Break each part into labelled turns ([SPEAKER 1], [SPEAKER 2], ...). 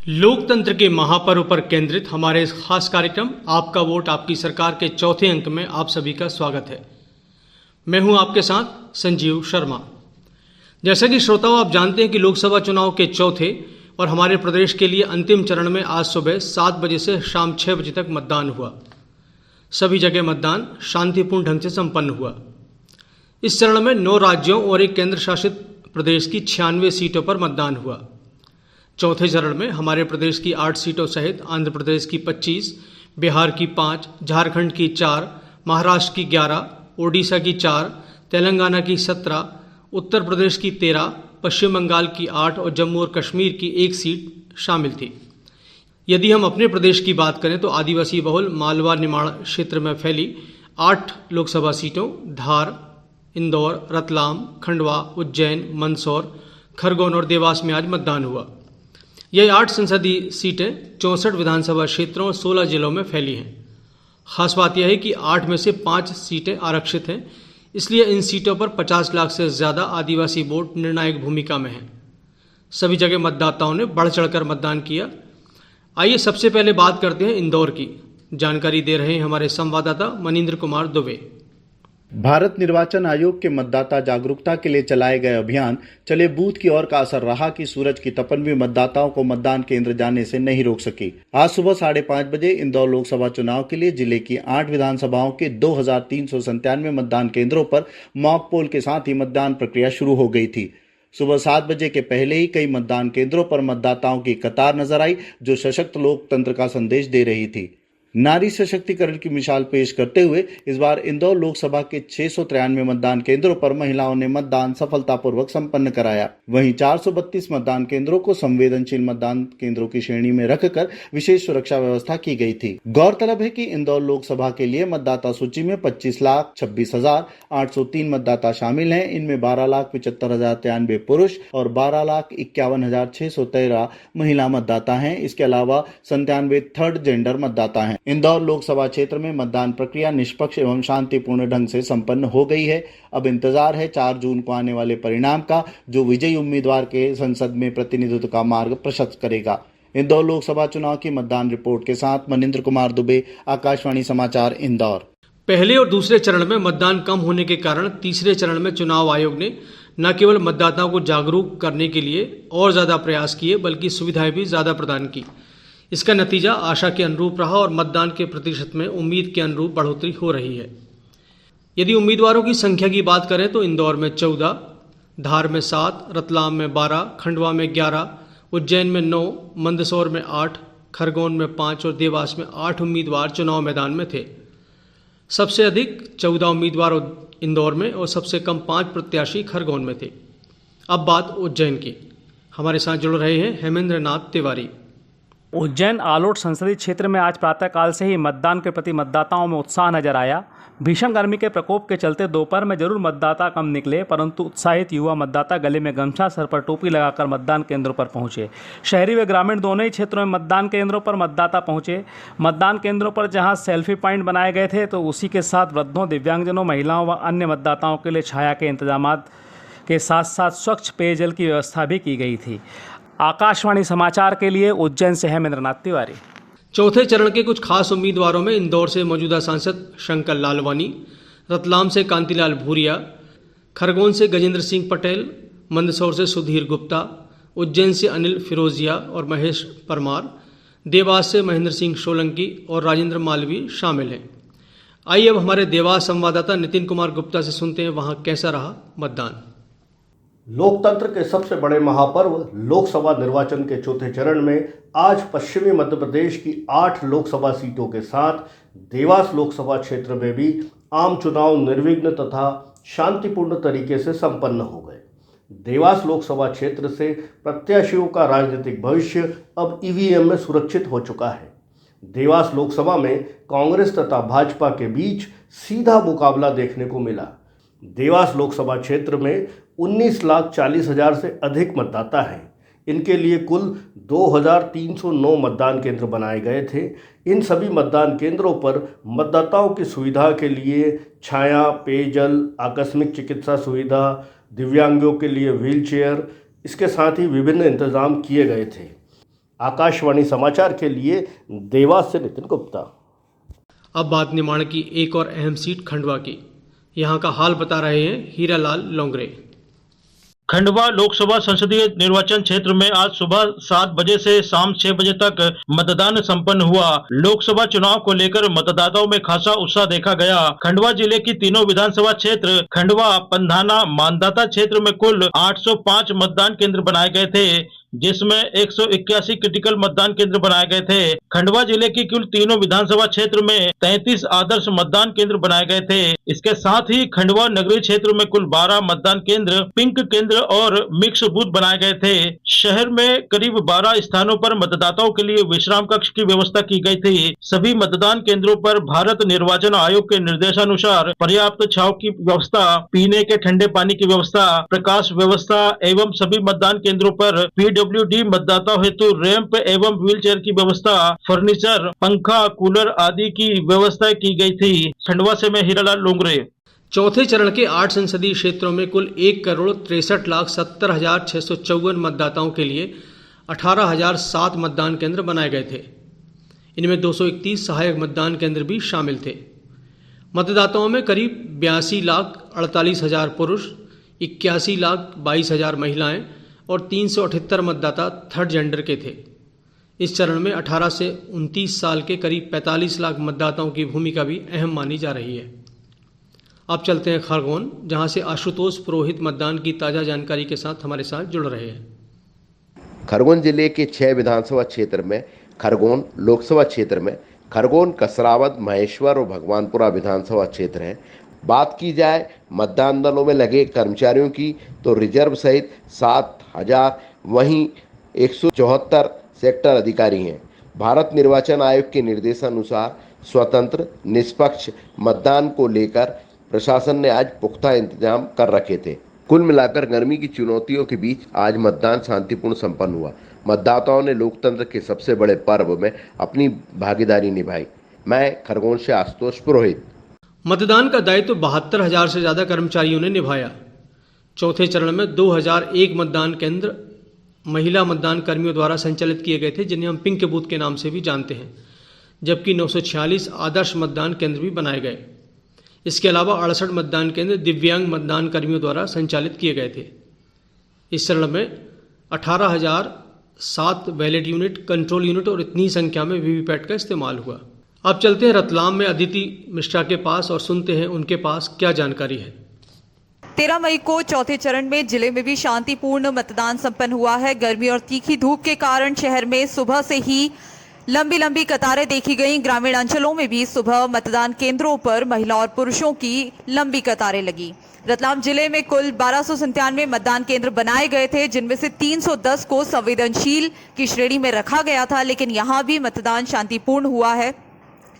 [SPEAKER 1] लोकतंत्र के महापर्व पर केंद्रित हमारे इस खास कार्यक्रम आपका वोट आपकी सरकार के चौथे अंक में आप सभी का स्वागत है। मैं हूं आपके साथ संजीव शर्मा। जैसा कि श्रोताओं आप जानते हैं कि लोकसभा चुनाव के चौथे और हमारे प्रदेश के लिए अंतिम चरण में आज सुबह 7 बजे से शाम 6 बजे तक मतदान हुआ। सभी जगह मतदान शांतिपूर्ण ढंग से संपन्न हुआ। इस चरण में 9 राज्यों और एक केंद्र शासित प्रदेश की 96 सीटों पर मतदान हुआ। चौथे चरण में हमारे प्रदेश की 8 सीटों सहित आंध्र प्रदेश की 25, बिहार की 5, झारखंड की 4, महाराष्ट्र की 11, ओडिशा की 4, तेलंगाना की 17, उत्तर प्रदेश की 13, पश्चिम बंगाल की 8 और जम्मू और कश्मीर की 1 सीट शामिल थी। यदि हम अपने प्रदेश की बात करें तो आदिवासी बहुल मालवा निमाड़ क्षेत्र में फैली 8 लोकसभा सीटों धार, इंदौर, रतलाम, खंडवा, उज्जैन, मंदसौर, खरगोन और देवास में आज मतदान हुआ। ये 8 संसदीय सीटें 64 विधानसभा क्षेत्रों और 16 जिलों में फैली हैं। खास बात यह है कि 8 में से 5 सीटें आरक्षित हैं, इसलिए इन सीटों पर 50 लाख से ज़्यादा आदिवासी वोट निर्णायक भूमिका में हैं। सभी जगह मतदाताओं ने बढ़ चढ़कर मतदान किया। आइए सबसे पहले बात करते हैं इंदौर की। जानकारी दे रहे हैं हमारे संवाददाता मनींद्र कुमार दुबे।
[SPEAKER 2] भारत निर्वाचन आयोग के मतदाता जागरूकता के लिए चलाए गए अभियान चले बूथ की ओर का असर रहा कि सूरज की तपन भी मतदाताओं को मतदान केंद्र जाने से नहीं रोक सकी। आज सुबह 5:30 बजे इंदौर लोकसभा चुनाव के लिए जिले की 8 विधानसभाओं के 2397 मतदान केंद्रों पर मॉक पोल के साथ ही मतदान प्रक्रिया शुरू हो गई थी। सुबह 7 बजे के पहले ही कई मतदान केंद्रों पर मतदाताओं की कतार नजर आई, जो सशक्त लोकतंत्र का संदेश दे रही थी। नारी सशक्तिकरण की मिसाल पेश करते हुए इस बार इंदौर लोकसभा के 693 मतदान केंद्रों पर महिलाओं ने मतदान सफलतापूर्वक संपन्न कराया। वहीं 432 मतदान केंद्रों को संवेदनशील मतदान केंद्रों की श्रेणी में रखकर विशेष सुरक्षा व्यवस्था की गई थी। गौरतलब है कि इंदौर लोकसभा के लिए मतदाता सूची में 25,26,803 मतदाता शामिल हैं। इनमें 12,75,093 पुरुष और 12,51,613 महिला मतदाता हैं। इसके अलावा 97 थर्ड जेंडर मतदाता हैं। इंदौर लोकसभा क्षेत्र में मतदान प्रक्रिया निष्पक्ष एवं शांतिपूर्ण ढंग से संपन्न हो गई है। अब इंतजार है 4 जून को आने वाले परिणाम का, जो विजयी उम्मीदवार के संसद में प्रतिनिधित्व का मार्ग प्रशस्त करेगा। इंदौर लोकसभा चुनाव की मतदान रिपोर्ट के साथ मनींद्र कुमार दुबे, आकाशवाणी समाचार, इंदौर।
[SPEAKER 1] पहले और दूसरे चरण में मतदान कम होने के कारण तीसरे चरण में चुनाव आयोग ने न केवल मतदाताओं को जागरूक करने के लिए और ज़्यादा प्रयास किए, बल्कि सुविधाएं भी ज़्यादा प्रदान की। इसका नतीजा आशा के अनुरूप रहा और मतदान के प्रतिशत में उम्मीद के अनुरूप बढ़ोतरी हो रही है। यदि उम्मीदवारों की संख्या की बात करें तो इंदौर में 14, धार में 7, रतलाम में 12, खंडवा में 11, उज्जैन में 9, मंदसौर में 8, खरगोन में 5 और देवास में 8 उम्मीदवार चुनाव मैदान में थे। सबसे अधिक 14 उम्मीदवार इंदौर में और सबसे कम 5 प्रत्याशी खरगोन में थे। अब बात उज्जैन की। हमारे साथ जुड़ रहे हैं हेमेंद्र नाथ तिवारी।
[SPEAKER 3] उज्जैन आलोट संसदीय क्षेत्र में आज प्रातःकाल से ही मतदान के प्रति मतदाताओं में उत्साह नजर आया। भीषण गर्मी के प्रकोप के चलते दोपहर में जरूर मतदाता कम निकले, परंतु उत्साहित युवा मतदाता गले में गमछा, सर पर टोपी लगाकर मतदान केंद्रों पर पहुंचे। शहरी व ग्रामीण दोनों ही क्षेत्रों में मतदान केंद्रों पर मतदाता पहुंचे। मतदान केंद्रों पर जहां सेल्फी पॉइंट बनाए गए थे, तो उसी के साथ वृद्धों, दिव्यांगजनों, महिलाओं व अन्य मतदाताओं के लिए छाया के इंतजामात के साथ साथ स्वच्छ पेयजल की व्यवस्था भी की गई थी। आकाशवाणी समाचार के लिए उज्जैन से हेमेंद्र नाथ तिवारी।
[SPEAKER 1] चौथे चरण के कुछ खास उम्मीदवारों में इंदौर से मौजूदा सांसद शंकर लालवानी, रतलाम से कांतिलाल भूरिया, खरगोन से गजेंद्र सिंह पटेल, मंदसौर से सुधीर गुप्ता, उज्जैन से अनिल फिरोजिया और महेश परमार, देवास से महेंद्र सिंह सोलंकी और राजेंद्र मालवी शामिल हैं। आइए अब हमारे देवास संवाददाता नितिन कुमार गुप्ता से सुनते हैं वहाँ कैसा रहा मतदान।
[SPEAKER 4] लोकतंत्र के सबसे बड़े महापर्व लोकसभा निर्वाचन के चौथे चरण में आज पश्चिमी मध्य प्रदेश की 8 लोकसभा सीटों के साथ देवास लोकसभा क्षेत्र में भी आम चुनाव निर्विघ्न तथा शांतिपूर्ण तरीके से संपन्न हो गए। देवास लोकसभा क्षेत्र से प्रत्याशियों का राजनीतिक भविष्य अब ईवीएम में सुरक्षित हो चुका है। देवास लोकसभा में कांग्रेस तथा भाजपा के बीच सीधा मुकाबला देखने को मिला। देवास लोकसभा क्षेत्र में 19,40,000 से अधिक मतदाता हैं। इनके लिए कुल 2,309 मतदान केंद्र बनाए गए थे। इन सभी मतदान केंद्रों पर मतदाताओं की सुविधा के लिए छाया, पेयजल, आकस्मिक चिकित्सा सुविधा, दिव्यांगों के लिए व्हीलचेयर, इसके साथ ही विभिन्न इंतजाम किए गए थे। आकाशवाणी समाचार के लिए देवास से नितिन गुप्ता।
[SPEAKER 1] अब बात निमाड़ की एक और अहम सीट खंडवा की। यहाँ का हाल बता रहे हैं हीरालाल लोंगरे।
[SPEAKER 5] खंडवा लोकसभा संसदीय निर्वाचन क्षेत्र में आज सुबह 7 बजे से शाम 6 बजे तक मतदान संपन्न हुआ। लोकसभा चुनाव को लेकर मतदाताओं में खासा उत्साह देखा गया। खंडवा जिले की तीनों विधानसभा क्षेत्र खंडवा, पंधाना, मानदाता क्षेत्र में कुल 805 मतदान केंद्र बनाए गए थे, जिसमें 181 क्रिटिकल मतदान केंद्र बनाए गए थे। खंडवा जिले की कुल तीनों विधानसभा क्षेत्र में 33 आदर्श मतदान केंद्र बनाए गए थे। इसके साथ ही खंडवा नगरीय क्षेत्र में कुल 12 मतदान केंद्र, पिंक केंद्र और मिक्स बूथ बनाए गए थे। शहर में करीब 12 स्थानों पर मतदाताओं के लिए विश्राम कक्ष की व्यवस्था की गई थी। सभी मतदान केंद्रों पर भारत निर्वाचन आयोग के निर्देशानुसार पर्याप्त छांव की व्यवस्था, पीने के ठंडे पानी की व्यवस्था, प्रकाश व्यवस्था एवं सभी मतदान केंद्रों पर PWD मतदाताओं हेतु रैंप एवं व्हीलचेयर की व्यवस्था, फर्नीचर, पंखा, कूलर आदि की व्यवस्था की गई थी। खंडवा से मैं हीरालाल लोंगरे।
[SPEAKER 1] चौथे चरण के 8 संसदीय क्षेत्रों में कुल 1,63,70,654 मतदाताओं के लिए 18,007 मतदान केंद्र बनाए गए थे। इनमें 231 सहायक मतदान केंद्र भी शामिल थे। मतदाताओं में करीब 82,48,000 पुरुष, 81,22,000 महिलाएं और 378 मतदाता थर्ड जेंडर के थे। इस चरण में 18 से 29 साल के करीब 45 लाख मतदाताओं की भूमिका भी अहम मानी जा रही है। अब चलते हैं खरगोन, जहां से आशुतोष पुरोहित मतदान की ताज़ा जानकारी के साथ हमारे साथ जुड़ रहे हैं।
[SPEAKER 6] खरगोन जिले के 6 विधानसभा क्षेत्र में खरगोन लोकसभा क्षेत्र में खरगोन, कसरावद, महेश्वर और भगवानपुरा विधानसभा क्षेत्र हैं। बात की जाए मतदान दलों में लगे कर्मचारियों की तो रिजर्व सहित 7,000, वहीं 174 सेक्टर अधिकारी हैं। भारत निर्वाचन आयोग के निर्देशानुसार स्वतंत्र निष्पक्ष मतदान को लेकर प्रशासन ने आज पुख्ता इंतजाम कर रखे थे। कुल मिलाकर गर्मी की चुनौतियों के बीच आज मतदान शांतिपूर्ण संपन्न हुआ। मतदाताओं ने लोकतंत्र के सबसे बड़े पर्व में अपनी भागीदारी निभाई। मैं खरगोन से आशुतोष पुरोहित।
[SPEAKER 1] मतदान का दायित्व 72,000 से ज़्यादा कर्मचारियों ने निभाया। चौथे चरण में 2,001 मतदान केंद्र महिला मतदान कर्मियों द्वारा संचालित किए गए थे, जिन्हें हम पिंक बूथ के नाम से भी जानते हैं, जबकि 946 आदर्श मतदान केंद्र भी बनाए गए। इसके अलावा 68 मतदान केंद्र दिव्यांग मतदान कर्मियों द्वारा संचालित किए गए थे। इस चरण में 18,007 बैलेट यूनिट, कंट्रोल यूनिट और इतनी संख्या में वीवीपैट का इस्तेमाल हुआ। अब चलते हैं रतलाम में अदिति मिश्रा के पास और सुनते हैं उनके पास क्या जानकारी है।
[SPEAKER 7] 13 मई को चौथे चरण में जिले में भी शांतिपूर्ण मतदान संपन्न हुआ है। गर्मी और तीखी धूप के कारण शहर में सुबह से ही लंबी लंबी कतारें देखी गईं। ग्रामीण अंचलों में भी सुबह मतदान केंद्रों पर महिला और पुरुषों की लंबी कतारें लगी। रतलाम जिले में कुल 1297 मतदान केंद्र बनाए गए थे, जिनमें से 310 को संवेदनशील की श्रेणी में रखा गया था, लेकिन यहां भी मतदान शांतिपूर्ण हुआ है।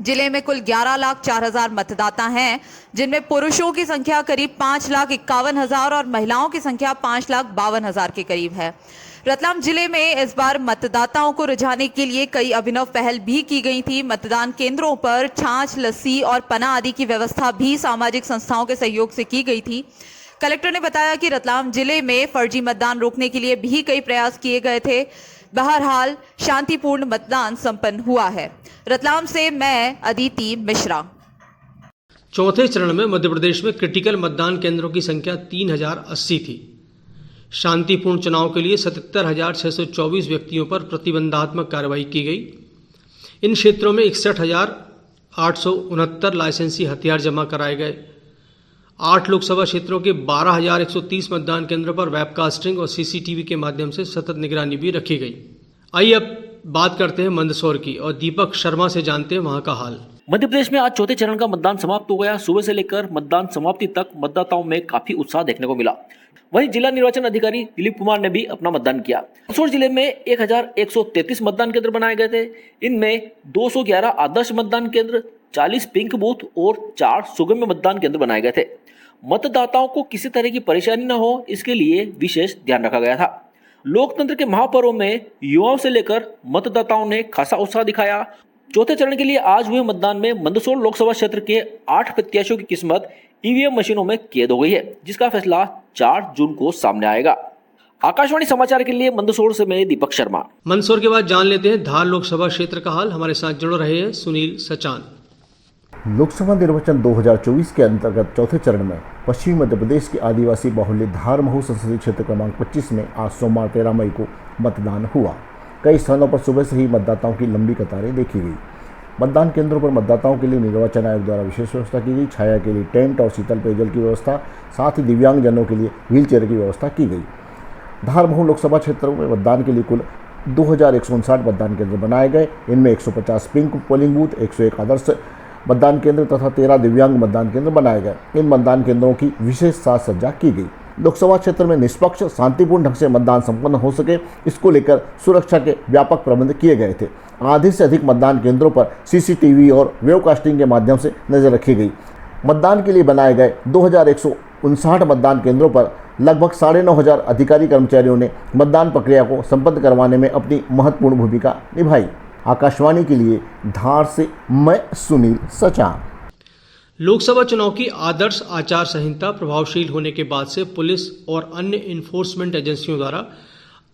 [SPEAKER 7] जिले में कुल 11,04,000 मतदाता हैं, जिनमें पुरुषों की संख्या करीब 5,51,000 और महिलाओं की संख्या 5,52,000 के करीब है। रतलाम जिले में इस बार मतदाताओं को रिझाने के लिए कई अभिनव पहल भी की गई थी। मतदान केंद्रों पर छाछ, लस्सी और पना आदि की व्यवस्था भी सामाजिक संस्थाओं के सहयोग से की गई थी। कलेक्टर ने बताया कि रतलाम जिले में फर्जी मतदान रोकने के लिए भी कई प्रयास किए गए थे। बहरहाल शांतिपूर्ण मतदान संपन्न हुआ है। रतलाम से मैं अदिति मिश्रा।
[SPEAKER 1] चौथे चरण में मध्य प्रदेश में क्रिटिकल मतदान केंद्रों की संख्या 3,080 थी। शांतिपूर्ण चुनाव के लिए 77,624 व्यक्तियों पर प्रतिबंधात्मक कार्रवाई की गई। इन क्षेत्रों में 61,869 लाइसेंसी हथियार जमा कराए गए। 8 लोकसभा क्षेत्रों के 12,130 मतदान केंद्रों पर वेबकास्टिंग और CCTV के माध्यम से सतत निगरानी भी रखी गई। आइए अब बात करते हैं मंदसौर की और दीपक शर्मा से जानते हैं वहां का हाल।
[SPEAKER 8] मध्य प्रदेश में आज चौथे चरण का मतदान समाप्त हो गया। सुबह से लेकर मतदान समाप्ति तक मतदाताओं में काफी उत्साह देखने को मिला। वहीं जिला निर्वाचन अधिकारी दिलीप कुमार ने भी अपना मतदान किया। मंदसौर जिले में 1,133 मतदान केंद्र बनाए गए थे। इनमें 211 आदर्श मतदान केंद्र, 40 पिंक बूथ और 4 सुगम्य मतदान केंद्र बनाए गए थे। मतदाताओं को किसी तरह की परेशानी न हो, इसके लिए विशेष ध्यान रखा गया था। लोकतंत्र के महापर्व में युवाओं से लेकर मतदाताओं ने खासा उत्साह दिखाया। चौथे चरण के लिए आज हुए मतदान में मंदसौर लोकसभा क्षेत्र के 8 प्रत्याशियों की किस्मत EVM मशीनों में कैद हो गई है, जिसका फैसला 4 जून को सामने आएगा। आकाशवाणी समाचार के लिए मंदसौर से मैं दीपक शर्मा।
[SPEAKER 1] मंदसौर के बाद जान लेते हैं धार लोकसभा क्षेत्र का हाल। हमारे साथ जुड़ रहे हैं सुनील सचान।
[SPEAKER 2] लोकसभा निर्वाचन 2024 के अंतर्गत चौथे चरण में पश्चिमी मध्य प्रदेश के आदिवासी बाहुल्य धार महू संसदीय क्षेत्र क्रमांक 25 में आज सोमवार 13 मई को मतदान हुआ। कई स्थानों पर सुबह से ही मतदाताओं की लंबी कतारें देखी गई। मतदान केंद्रों पर मतदाताओं के लिए निर्वाचन आयोग द्वारा विशेष व्यवस्था की गई। छाया के लिए टेंट और शीतल पेयजल की व्यवस्था, साथ ही दिव्यांगजनों के लिए व्हील चेयर की व्यवस्था की गई। धार महू लोकसभा क्षेत्रों में मतदान के लिए कुल 2159 मतदान केंद्र बनाए गए। इनमें 150 पिंक पोलिंग बूथ, 101 आदर्श मतदान केंद्र तथा 13 दिव्यांग मतदान केंद्र बनाए गए। इन मतदान केंद्रों की विशेष साज सज्जा की गई। लोकसभा क्षेत्र में निष्पक्ष शांतिपूर्ण ढंग से मतदान संपन्न हो सके, इसको लेकर सुरक्षा के व्यापक प्रबंध किए गए थे। आधे से अधिक मतदान केंद्रों पर सीसीटीवी और वेबकास्टिंग के माध्यम से नजर रखी गई। मतदान के लिए बनाए गए 2159 मतदान केंद्रों पर लगभग 9,500 अधिकारी कर्मचारियों ने मतदान प्रक्रिया को संपन्न करवाने में अपनी महत्वपूर्ण भूमिका निभाई। आकाशवाणी के लिए धार से मैं सुनील सचान।
[SPEAKER 1] लोकसभा चुनाव की आदर्श आचार संहिता प्रभावशील होने के बाद से पुलिस और अन्य इन्फोर्समेंट एजेंसियों द्वारा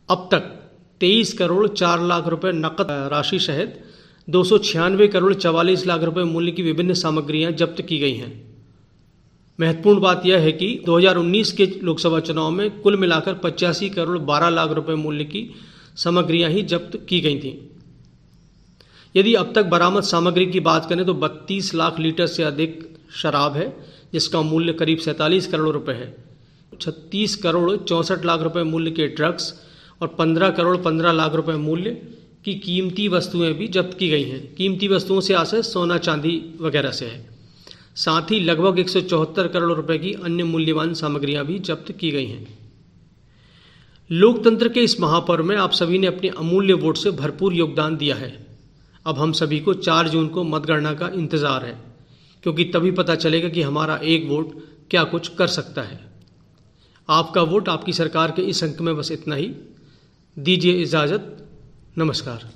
[SPEAKER 1] अब तक 23 करोड़ 4 लाख रुपए नकद राशि सहित 296 करोड़ 44 लाख रुपए मूल्य की विभिन्न सामग्रियां जब्त की गई हैं। महत्वपूर्ण बात यह है कि 2019 के लोकसभा चुनाव में कुल मिलाकर 85 करोड़ 12 लाख रुपए मूल्य की सामग्रियां ही जब्त की गई थीं। यदि अब तक बरामद सामग्री की बात करें तो 32 लाख लीटर से अधिक शराब है, जिसका मूल्य करीब 47 करोड़ रुपए है। 36 करोड़ 64 लाख रुपए मूल्य के ड्रग्स और 15 करोड़ 15 लाख रुपए मूल्य की कीमती वस्तुएं भी जब्त की गई हैं। कीमती वस्तुओं से आशय सोना चांदी वगैरह से है। साथ ही लगभग 174 करोड़ रुपए की अन्य मूल्यवान सामग्रियां भी जब्त की गई हैं। लोकतंत्र के इस महापर्व में आप सभी ने अपने अमूल्य वोट से भरपूर योगदान दिया है। अब हम सभी को 4 जून को मतगणना का इंतजार है, क्योंकि तभी पता चलेगा कि हमारा एक वोट क्या कुछ कर सकता है। आपका वोट आपकी सरकार के इस अंक में बस इतना ही। दीजिए इजाजत। नमस्कार।